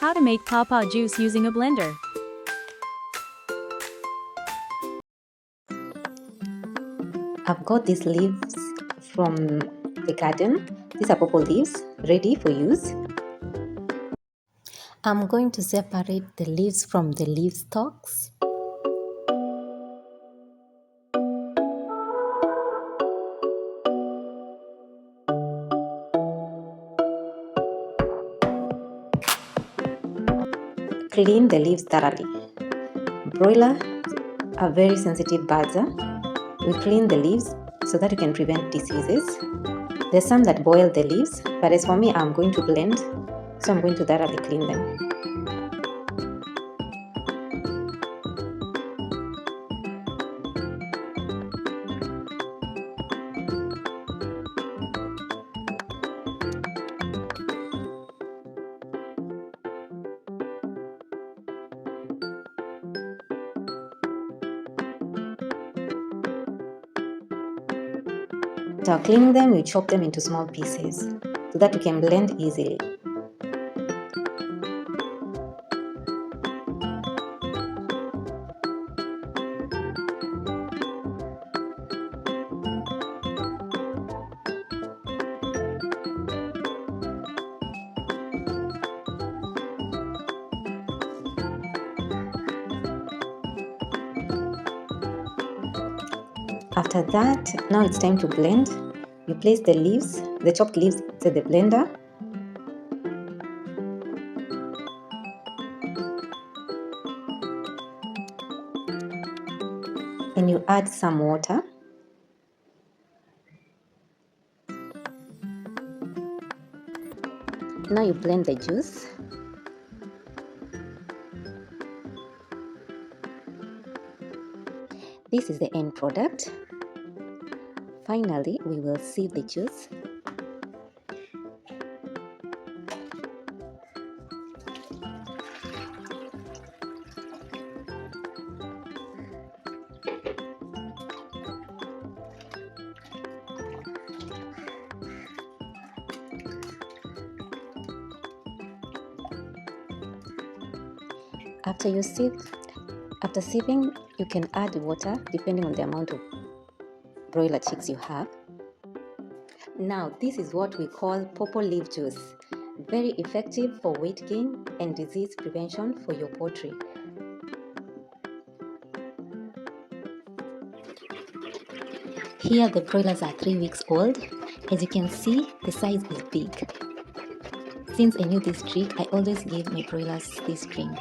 How to make pawpaw juice using a blender. I've got these leaves from the garden. These are purple leaves ready for use. I'm going to separate the leaves from the leaf stalks. Clean the leaves thoroughly. Broiler are very sensitive birds. We clean the leaves so that we can prevent diseases. There's some that boil the leaves, but as for me, I'm going to blend, so I'm going to thoroughly clean them. After cleaning them, we chop them into small pieces so that we can blend easily. After that, now it's time to blend. You place the chopped leaves inside the blender. And you add some water. Now you blend the juice. This is the end product. Finally, we will sieve the juice. After sieving, you can add water depending on the amount of broiler chicks you have. Now, this is what we call pawpaw leaf juice. Very effective for weight gain and disease prevention for your poultry. Here the broilers are 3 weeks old. As you can see, the size is big. Since I knew this trick, I always give my broilers this drink.